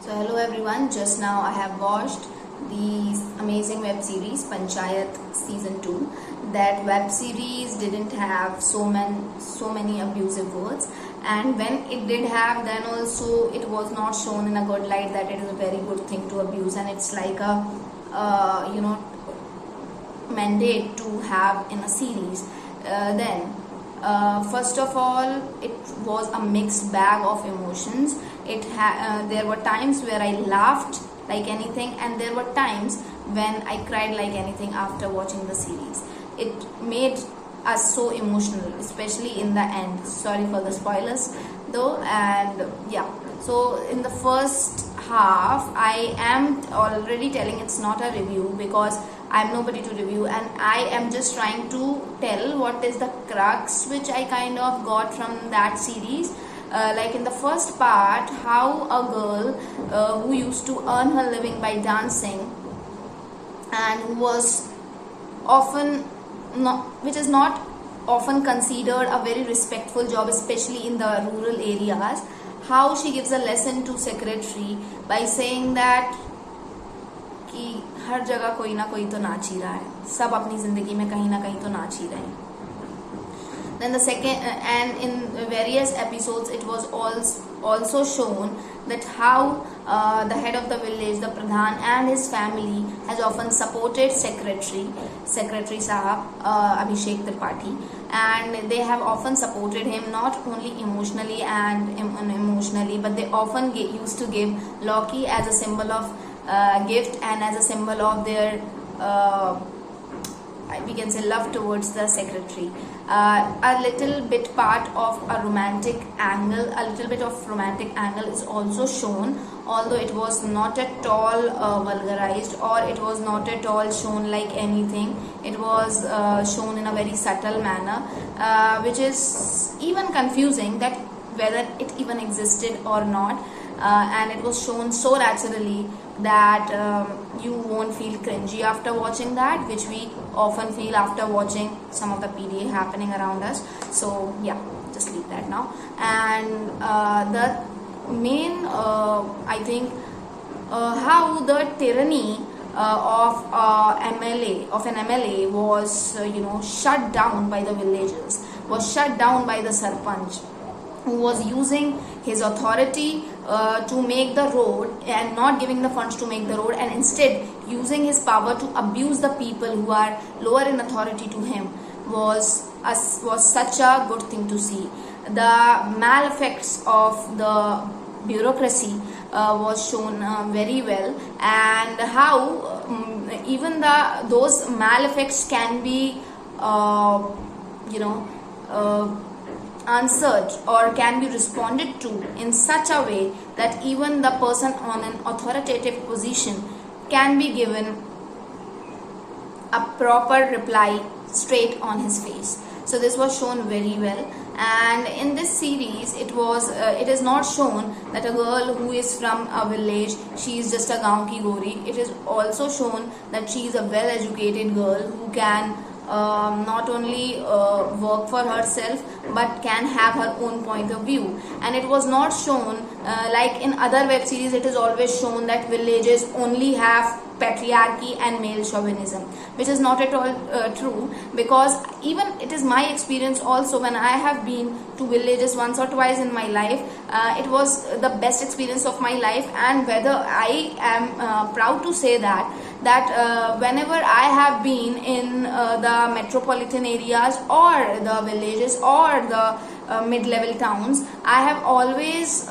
So hello everyone, just now I have watched the amazing web series Panchayat season 2. That web series didn't have so many abusive words, and when it did have, then also it was not shown in a good light that it is a very good thing to abuse, and it's like a mandate to have in a series. First of all, it was a mixed bag of emotions. There were times where I laughed like anything, and there were times when I cried like anything after watching the series. It made us so emotional, especially in the end. Sorry for the spoilers though. And yeah, so in the first half, I am already telling it's not a review because I'm nobody to review, and I am just trying to tell what is the crux which I kind of got from that series. Like in the first part, how a girl who used to earn her living by dancing, and who was often not, which is not often considered a very respectful job, especially in the rural areas, how she gives a lesson to secretary by saying that कि हर जगह कोई ना कोई तो नाच ही रहा है, सब अपनी जिंदगी में कहीं ना कहीं तो नाच ही रहे हैं. Then the second, and in various episodes, it was also shown that how the head of the village, the Pradhan, and his family has often supported Secretary Sahab, Abhishek Tripathi, and they have often supported him not only emotionally but they often used to give Loki as a symbol of gift and as a symbol of their we can say love towards the secretary. A little bit of romantic angle is also shown, although it was not at all vulgarized, or it was not at all shown like anything. It was shown in a very subtle manner, which is even confusing that whether it even existed or not. And it was shown so naturally that you won't feel cringy after watching that, which we often feel after watching some of the PDA happening around us. So yeah, just leave that now. And the main I think how the tyranny of an MLA was shut down by the villagers, was shut down by the Sarpanch, who was using his authority to make the road and not giving the funds to make the road, and instead using his power to abuse the people who are lower in authority to him, was such a good thing to see. The maleffects of the bureaucracy was shown very well, and how even those maleffects can be answered or can be responded to in such a way that even the person on an authoritative position can be given a proper reply straight on his face. So this was shown very well, and in this series it is not shown that a girl who is from a village, she is just a gaon ki gori. It is also shown that she is a well educated girl who can not only work for herself but can have her own point of view. And it was not shown like in other web series. It is always shown that villages only have patriarchy and male chauvinism, which is not at all true, because even it is my experience also, when I have been to villages once or twice in my life, it was the best experience of my life. And whether I am proud to say that whenever I have been in the metropolitan areas or the villages or the mid-level towns, I have always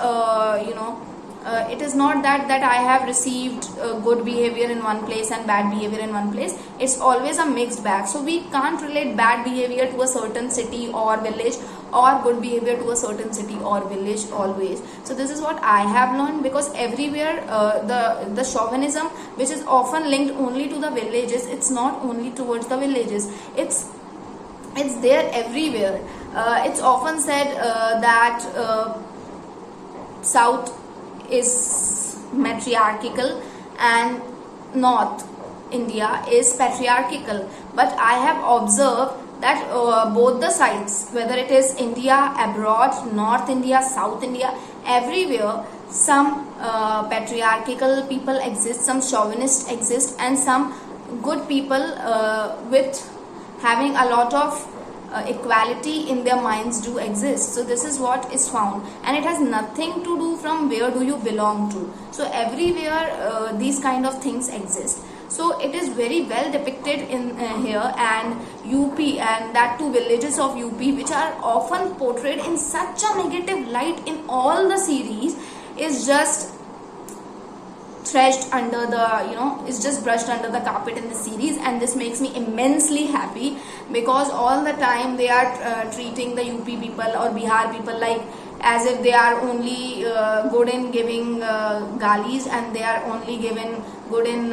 it is not that I have received good behavior in one place and bad behavior in one place. It's always a mixed bag. So we can't relate bad behavior to a certain city or village, or good behavior to a certain city or village always. So this is what I have learned, because everywhere the chauvinism, which is often linked only to the villages, it's not only towards the villages. It's there everywhere. It's often said that South is matriarchal and North India is patriarchal, but I have observed that both the sides, whether it is India abroad, North India, South India, everywhere some patriarchal people exist, some chauvinists exist, and some good people with having a lot of equality in their minds do exist. So this is what is found, and it has nothing to do from where do you belong to. So everywhere these kind of things exist. So it is very well depicted in here, and UP, and that too villages of UP, which are often portrayed in such a negative light in all the series, is just thrashed under the, is just brushed under the carpet in the series. And this makes me immensely happy, because all the time they are treating the UP people or Bihar people like as if they are only good in giving galis, and they are only given good in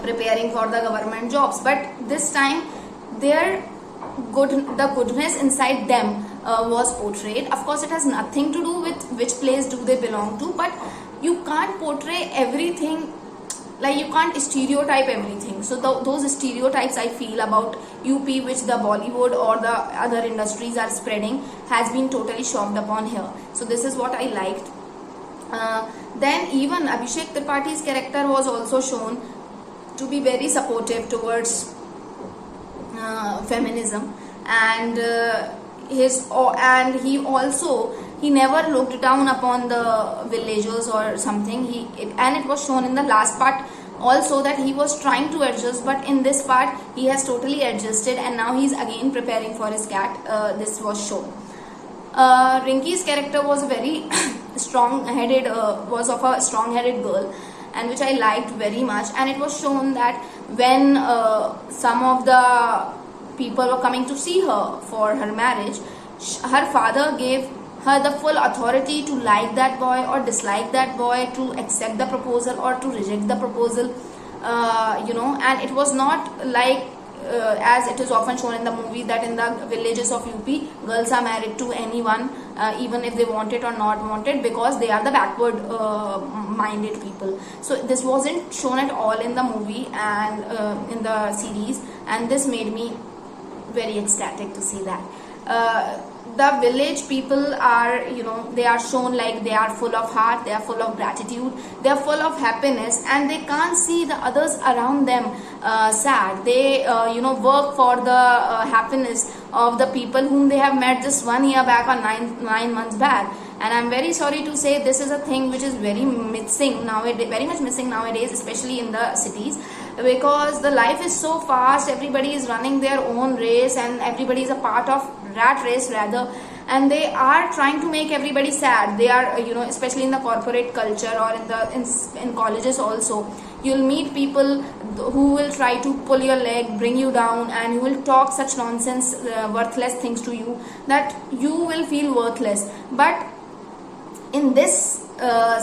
preparing for the government jobs. But this time the goodness inside them was portrayed. Of course, it has nothing to do with which place do they belong to, but you can't portray everything, like you can't stereotype everything. So those stereotypes I feel about UP, which the Bollywood or the other industries are spreading, has been totally shoved upon here. So this is what I liked. Then even Abhishek Tripathi's character was also shown to be very supportive towards feminism, and he never looked down upon the villagers or something. And it was shown in the last part also that he was trying to adjust, but in this part he has totally adjusted, and now he's again preparing for his cat. This was shown. Rinky's character was very strong-headed, was of a strong-headed girl, and which I liked very much. And it was shown that when some of the people were coming to see her for her marriage, her father gave her the full authority to like that boy or dislike that boy, to accept the proposal or to reject the proposal, and it was not like as it is often shown in the movie, that in the villages of UP, girls are married to anyone, even if they want it or not want it, because they are the backward minded people. So this wasn't shown at all in the movie and in the series, and this made me very ecstatic to see that. The village people are, they are shown like they are full of heart, they are full of gratitude, they are full of happiness, and they can't see the others around them sad. They work for the happiness of the people whom they have met just 1 year back or nine months back. And I'm very sorry to say this is a thing which is very missing nowadays, very much missing nowadays, especially in the cities, because the life is so fast. Everybody is running their own race, and everybody is a part of rat race rather, and they are trying to make everybody sad. They are, especially in the corporate culture or in colleges also, you'll meet people who will try to pull your leg, bring you down, and who will talk such nonsense, worthless things to you, that you will feel worthless. But in this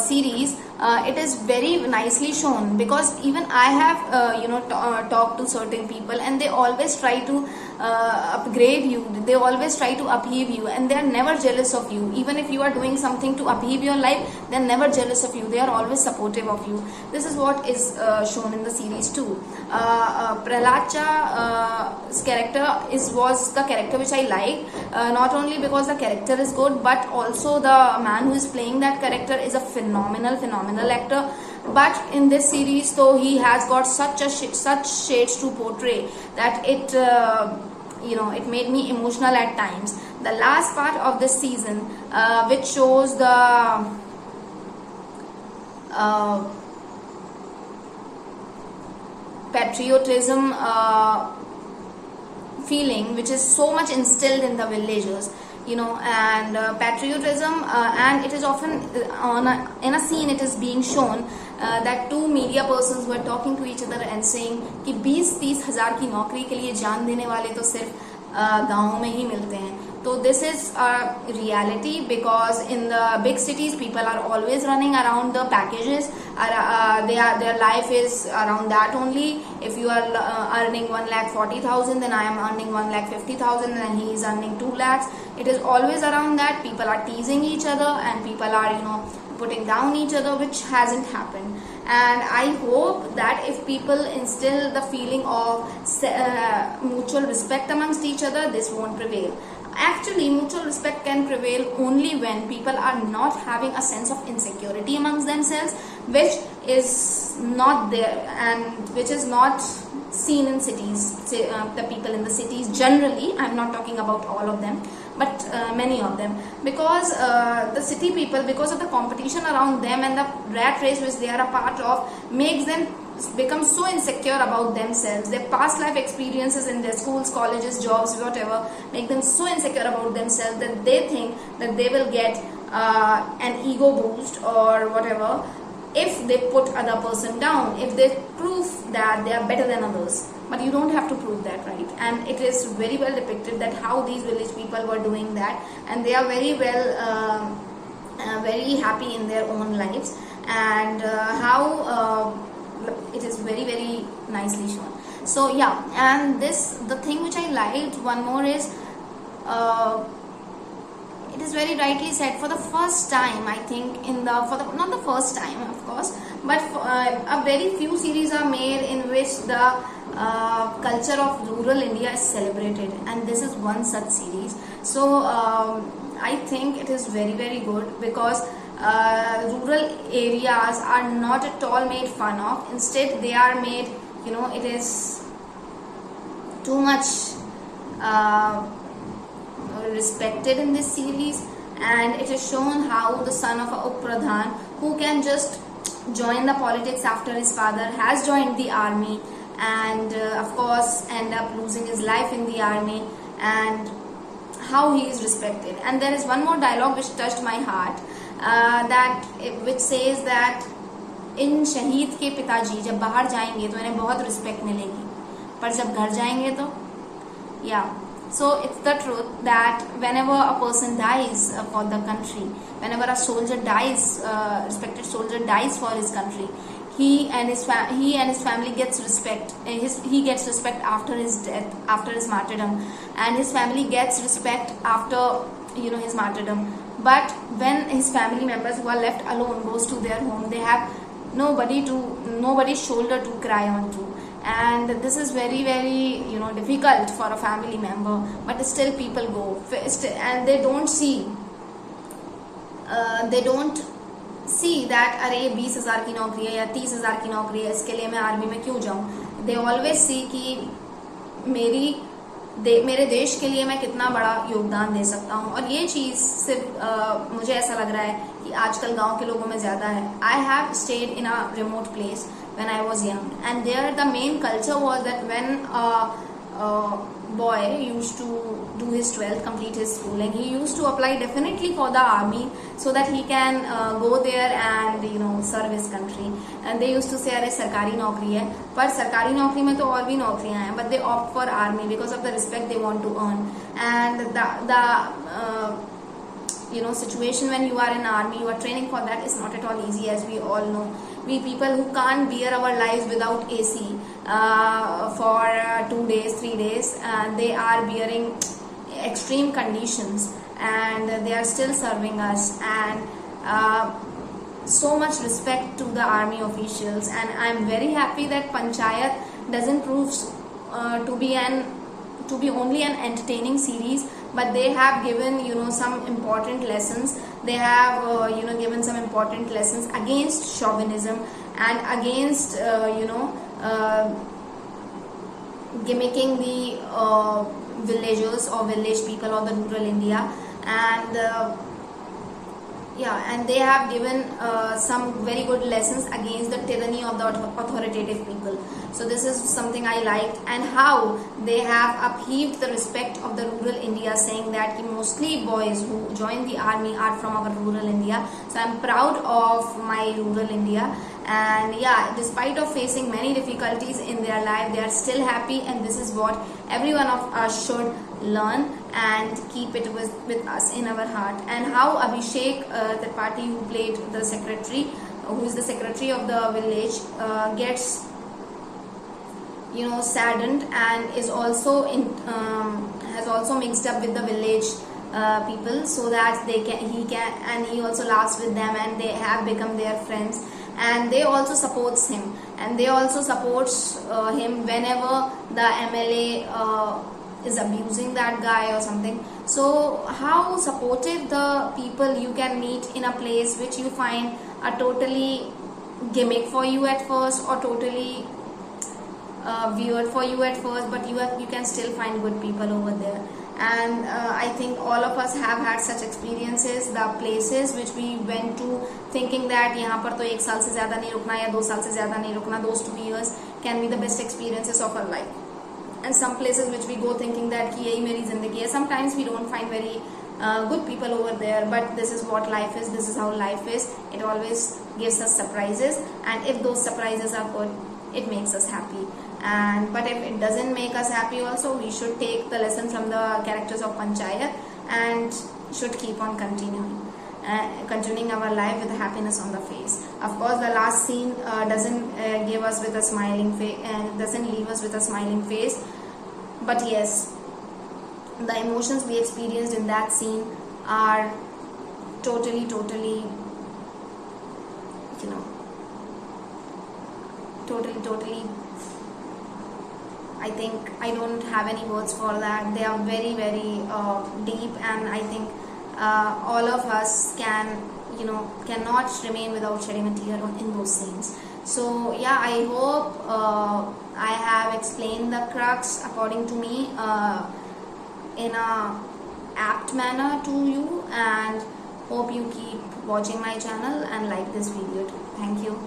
series, it is very nicely shown, because even I have talked to certain people, and they always try to upgrade you, they always try to upheave you, and they are never jealous of you. Even if you are doing something to upheave your life, they are never jealous of you, they are always supportive of you. This is what is shown in the series too. Prahlad character was the character which I liked, not only because the character is good, but also the man who is playing that character is a phenomenal actor. But in this series, though, he has got such shades to portray that it it made me emotional at times. The last part of this season, which shows the patriotism feeling, which is so much instilled in the villagers, and patriotism, and it is often in a scene it is being shown that two media persons were talking to each other and saying कि 20-30 हज़ार की नौकरी के लिए जान देने वाले तो सिर्फ गाँव में ही मिलते हैं. So this is a reality, because in the big cities people are always running around the packages. Their life is around that only. If you are earning 1,40,000, then I am earning 1,50,000, and he is earning 2 lakhs. It is always around that. People are teasing each other, and people are putting down each other, which hasn't happened. And I hope that if people instill the feeling of mutual respect amongst each other, this won't prevail. Actually, mutual respect can prevail only when people are not having a sense of insecurity amongst themselves, which is not there and which is not seen in cities. The people in the cities generally, I'm not talking about all of them, but many of them, because the city people, because of the competition around them and the rat race which they are a part of, makes them become so insecure about themselves. Their past life experiences in their schools, colleges, jobs, whatever, make them so insecure about themselves that they think that they will get an ego boost or whatever if they put other person down, if they prove that they are better than others. But you don't have to prove that, right? And it is very well depicted that how these village people were doing that, and they are very well very happy in their own lives, and how it is very, very nicely shown. So yeah, and the thing which I liked one more is it is very rightly said, for the first time, I think, not the first time of course, but a very few series are made in which the culture of rural India is celebrated, and this is one such series. So I think it is very, very good, because rural areas are not at all made fun of. Instead, they are made, it is too much respected in this series, and it is shown how the son of a Up-Pradhan, who can just join the politics after his father has joined the army, and of course end up losing his life in the army, and how he is respected. And there is one more dialogue which touched my heart, which says that इन शहीद के पिताजी जब बाहर जाएंगे तो इन्हें बहुत respect मिलेगी, पर जब घर जाएंगे तो so it's the truth that whenever a person dies for the country, whenever a soldier dies, respected soldier dies for his country, he and his family gets respect. He gets respect after his death, after his martyrdom, and his family gets respect after his martyrdom. But when his family members who are left alone goes to their home, they have nobody's shoulder to cry on to. And this is very, very difficult for a family member, but still people go, and they don't see that अरे 20,000 की नौकरी है या 30,000 की नौकरी है, इसके लिए मैं आर्मी में क्यों जाऊं. They always see कि मेरे देश के लिए मैं कितना बड़ा योगदान दे सकता हूँ. और ये चीज़ सिर्फ मुझे ऐसा लग रहा है कि आजकल गांव के लोगों में ज़्यादा है. I have stayed in a remote place when I was young, and there the main culture was that when a boy used to do his 12th, complete his schooling, he used to apply definitely for the army so that he can go there and serve his country. And they used to say अरे सरकारी नौकरी है, पर सरकारी नौकरी में तो और भी नौकरियां हैं, but they opt for army because of the respect they want to earn. And the situation when you are in army, you are training for that, is not at all easy, as we all know. We people who can't bear our lives without AC for 2 days, 3 days, they are bearing extreme conditions, and they are still serving us. And so much respect to the army officials, and I am very happy that Panchayat doesn't prove to be only an entertaining series, but they have given some important lessons. They have given some important lessons against chauvinism and against gimmicking the villagers or village people or the rural India. And and they have given some very good lessons against the tyranny of the authoritative people. So this is something I liked, and how they have upheaved the respect of the rural India, saying that mostly boys who join the army are from our rural India. So I'm proud of my rural India, and despite of facing many difficulties in their life, they are still happy, and this is what every one of us should learn and keep it with us in our heart. And how Abhishek, the party who played the secretary, who is the secretary of the village, gets saddened, and is also has also mixed up with the village people, so that he also laughs with them, and they have become their friends, and they also supports him, and they also supports him whenever the MLA is abusing that guy or something. So how supportive the people you can meet in a place which you find are totally gimmick for you at first, or totally weird for you at first, but you can still find good people over there. And I think all of us have had such experiences, the places which we went to thinking that यहाँ पर तो 1 साल से ज़्यादा नहीं रुकना या 2 साल से ज़्यादा नहीं रुकना, those 2 years can be the best experiences of our life. And some places which we go thinking that कि यही मेरी ज़िंदगी है, sometimes we don't find very good people over there, but this is what life is, this is how life is. It always gives us surprises, and if those surprises are good, it makes us happy. And but if it doesn't make us happy also, we should take the lesson from the characters of Panchayat and should keep on continuing our life with happiness on the face. Of course, the last scene doesn't give us with a smiling face, doesn't leave us with a smiling face, but yes, the emotions we experienced in that scene are totally, you know, totally, I think I don't have any words for that. They are very, very deep, and I think all of us cannot remain without shedding a tear in those scenes. So yeah, I hope I have explained the crux according to me in a apt manner to you, and hope you keep watching my channel and like this video too. Thank you.